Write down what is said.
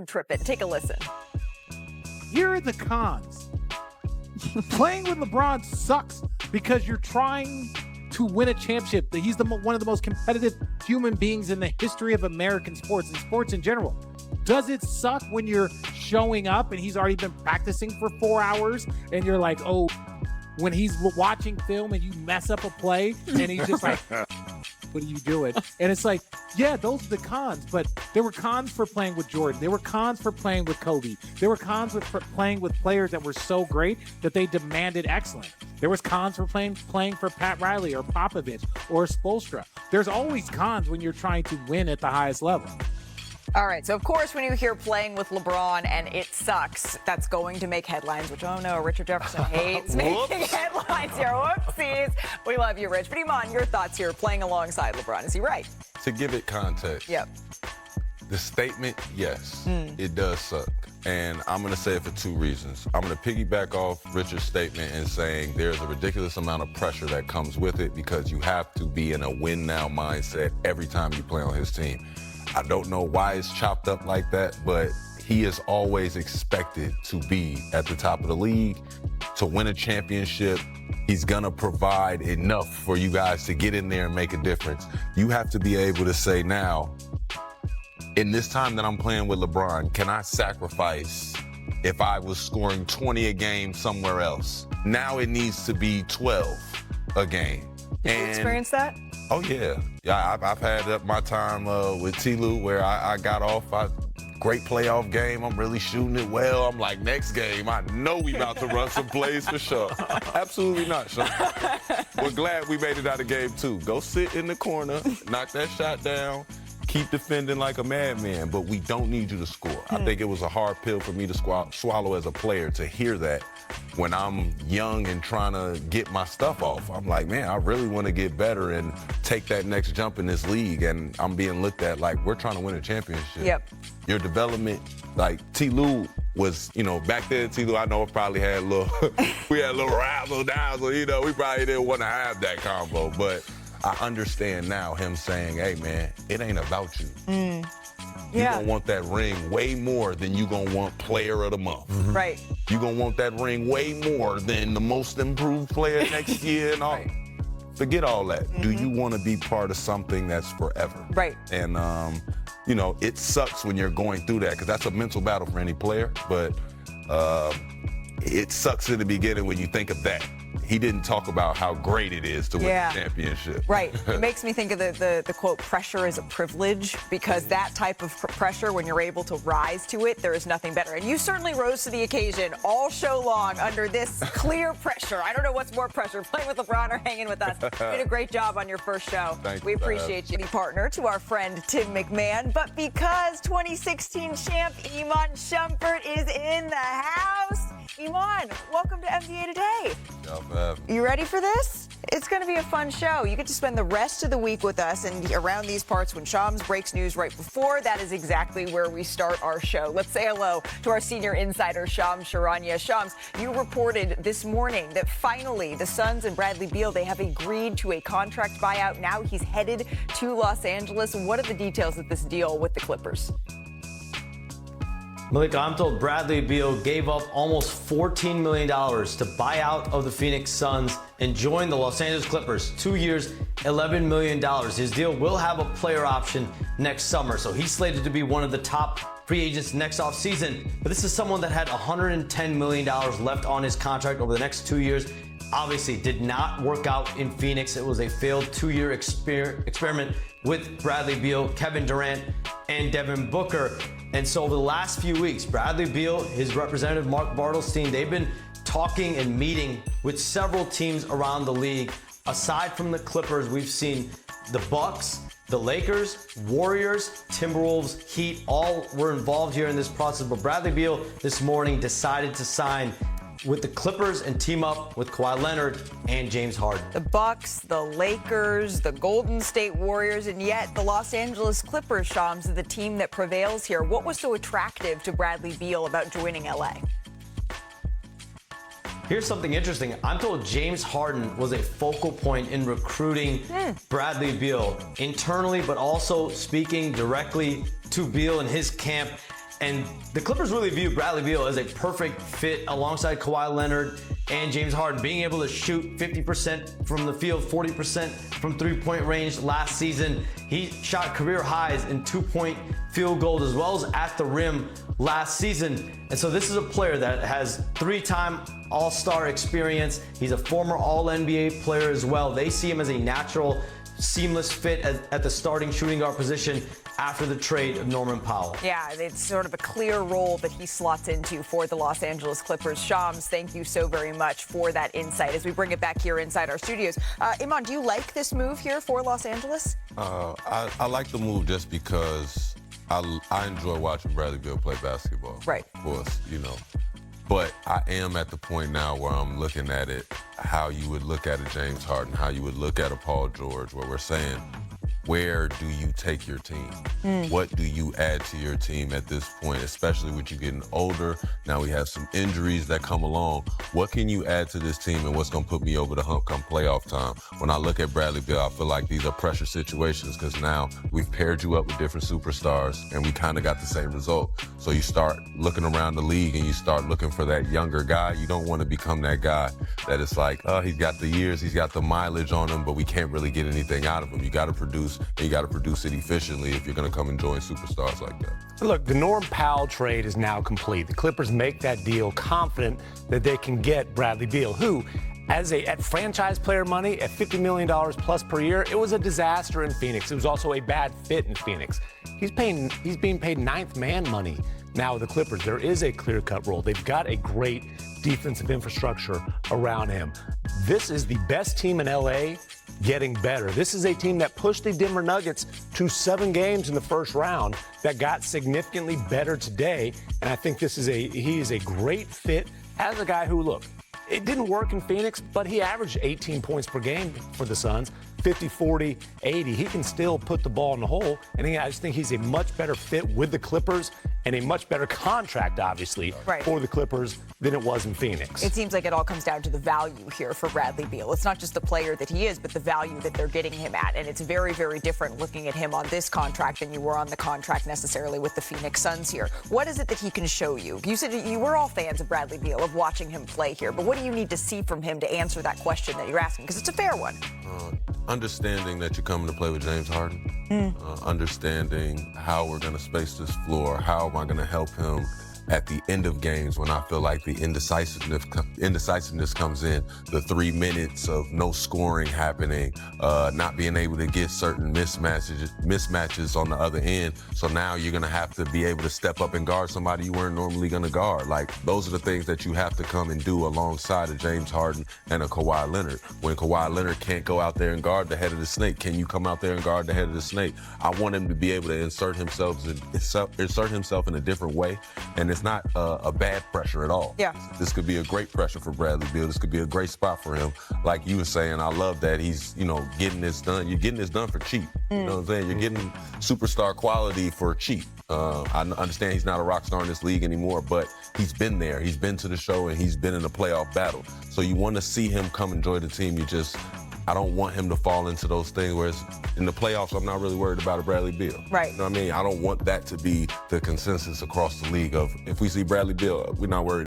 trip it. Take a listen. Here are the cons. Playing with LeBron sucks because you're trying to win a championship. He's one of the most competitive human beings in the history of American sports and sports in general. Does it suck when you're showing up and he's already been practicing for 4 hours and you're like, oh, when he's watching film and you mess up a play and he's just like, what are you doing? And it's like, yeah, those are the cons, but there were cons for playing with Jordan. There were cons for playing with Kobe. There were cons for playing with players that were so great that they demanded excellence. There was cons for playing for Pat Riley or Popovich or Spoelstra. There's always cons when you're trying to win at the highest level. All right, so of course, when you hear playing with LeBron and it sucks, that's going to make headlines, which, oh no, Richard Jefferson hates making headlines here. Whoopsies. We love you, Rich. But Iman, your thoughts here, playing alongside LeBron. Is he right? To give it context. Yep. The statement, yes, it does suck. And I'm going to say it for two reasons. I'm going to piggyback off Richard's statement and saying there's a ridiculous amount of pressure that comes with it because you have to be in a win-now mindset every time you play on his team. I don't know why it's chopped up like that, but he is always expected to be at the top of the league, to win a championship. He's going to provide enough for you guys to get in there and make a difference. You have to be able to say now, in this time that I'm playing with LeBron, can I sacrifice if I was scoring 20 a game somewhere else? Now it needs to be 12 a game. Did you experience that? Oh, yeah. Yeah, I've had my time with T-Lou where I got off. Great playoff game. I'm really shooting it well. I'm like, next game, I know we about to run some plays for sure. Absolutely not, Sean. We're glad we made it out of game 2. Go sit in the corner, knock that shot down, keep defending like a madman, but we don't need you to score. I think it was a hard pill for me to swallow as a player to hear that when I'm young and trying to get my stuff off. I'm like, man, I really want to get better and take that next jump in this league, and I'm being looked at like we're trying to win a championship. Yep. Your development, like T-Lou was, back then T-Lou, I know probably had we had a little razzle dazzle, we probably didn't want to have that combo, but I understand now him saying, hey, man, it ain't about you. You're going to want that ring way more than you're going to want player of the month. Right. You're going to want that ring way more than the most improved player next year and all. Right. Forget all that. Do you want to be part of something that's forever? Right. And, it sucks when you're going through that because that's a mental battle for any player, but it sucks in the beginning when you think of that. He didn't talk about how great it is to win the championship. Right. It makes me think of the quote, pressure is a privilege, because that type of pressure, when you're able to rise to it, there is nothing better. And you certainly rose to the occasion all show long under this clear pressure. I don't know what's more pressure, playing with LeBron or hanging with us. You did a great job on your first show. We appreciate you. Partner to our friend Tim McMahon. But because 2016 champ Iman Shumpert is in the house, Iman, welcome to NBA Today. You ready for this? It's going to be a fun show. You get to spend the rest of the week with us, and around these parts when Shams breaks news right before, that is exactly where we start our show. Let's say hello to our senior insider, Shams Charania. Shams, you reported this morning that finally the Suns and Bradley Beal, they have agreed to a contract buyout. Now he's headed to Los Angeles. What are the details of this deal with the Clippers? Malika, I'm told Bradley Beal gave up almost $14 million to buy out of the Phoenix Suns and join the Los Angeles Clippers. 2 years, $11 million. His deal will have a player option next summer, so he's slated to be one of the top free agents next offseason. But this is someone that had $110 million left on his contract over the next 2 years. Obviously, did not work out in Phoenix. It was a failed 2-year experiment with Bradley Beal, Kevin Durant, and Devin Booker. And so over the last few weeks, Bradley Beal, his representative Mark Bartelstein, they've been talking and meeting with several teams around the league. Aside from the Clippers, we've seen the Bucks, the Lakers, Warriors, Timberwolves, Heat, all were involved here in this process. But Bradley Beal this morning decided to sign with the Clippers and team up with Kawhi Leonard and James Harden. The Bucks, the Lakers, the Golden State Warriors, and yet the Los Angeles Clippers, Shams, are the team that prevails here. What was so attractive to Bradley Beal about joining LA? Here's something interesting. I'm told James Harden was a focal point in recruiting Bradley Beal internally, but also speaking directly to Beal and his camp. And the Clippers really view Bradley Beal as a perfect fit alongside Kawhi Leonard and James Harden, being able to shoot 50% from the field, 40% from three-point range last season. He shot career highs in two-point field goals as well as at the rim last season. And so this is a player that has three-time All-Star experience. He's a former All-NBA player as well. They see him as a natural, seamless fit at the starting shooting guard position after the trade of Norman Powell. Yeah, it's sort of a clear role that he slots into for the Los Angeles Clippers. Shams, thank you so very much for that insight as we bring it back here inside our studios. Iman, do you like this move here for Los Angeles? I like the move just because I enjoy watching Bradley Beal play basketball. Right. Of course, But I am at the point now where I'm looking at it how you would look at a James Harden, how you would look at a Paul George, where we're saying, where do you take your team? What do you add to your team at this point, especially with you getting older? Now we have some injuries that come along. What can you add to this team and what's going to put me over the hump come playoff time? When I look at Bradley Beal, I feel like these are pressure situations because now we've paired you up with different superstars and we kind of got the same result. So you start looking around the league and you start looking for that younger guy. You don't want to become that guy that it's like, he's got the years, he's got the mileage on him, but we can't really get anything out of him. You got to produce, and you got to produce it efficiently if you're going to come and join superstars like that. Look, the Norm Powell trade is now complete. The Clippers make that deal confident that they can get Bradley Beal, who, at franchise player money, at $50 million plus per year, it was a disaster in Phoenix. It was also a bad fit in Phoenix. He's being paid ninth man money now with the Clippers. There is a clear-cut role. They've got a great defensive infrastructure around him. This is the best team in LA getting better. This is a team that pushed the Denver Nuggets to 7 games in the first round that got significantly better today. And I think he is a great fit as a guy who, look, it didn't work in Phoenix, but he averaged 18 points per game for the Suns, 50, 40, 80. He can still put the ball in the hole. And I just think he's a much better fit with the Clippers and a much better contract, obviously, for the Clippers than it was in Phoenix. It seems like it all comes down to the value here for Bradley Beal. It's not just the player that he is, but the value that they're getting him at. And it's very, very different looking at him on this contract than you were on the contract necessarily with the Phoenix Suns here. What is it that he can show you? You said you were all fans of Bradley Beal, of watching him play here. But what do you need to see from him to answer that question that you're asking? Because it's a fair one. Understanding that you're coming to play with James Harden, understanding how we're going to space this floor, how am I going to help him at the end of games when I feel like the indecisiveness comes in, the 3 minutes of no scoring happening, not being able to get certain mismatches on the other end. So now you're going to have to be able to step up and guard somebody you weren't normally going to guard. Like, those are the things that you have to come and do alongside a James Harden and a Kawhi Leonard. When Kawhi Leonard can't go out there and guard the head of the snake, can you come out there and guard the head of the snake? I want him to be able to insert himself in a different way. And it's not a bad pressure at all. Yeah. This could be a great pressure for Bradley Beal. This could be a great spot for him. Like you were saying, I love that he's, getting this done. You're getting this done for cheap. You know what I'm saying? You're getting superstar quality for cheap. I understand he's not a rock star in this league anymore, but he's been there. He's been to the show, and he's been in a playoff battle. So you want to see him come enjoy the team. I don't want him to fall into those things where it's in the playoffs, I'm not really worried about a Bradley Beal. Right. You know what I mean? I don't want that to be the consensus across the league of, if we see Bradley Beal, we're not worried.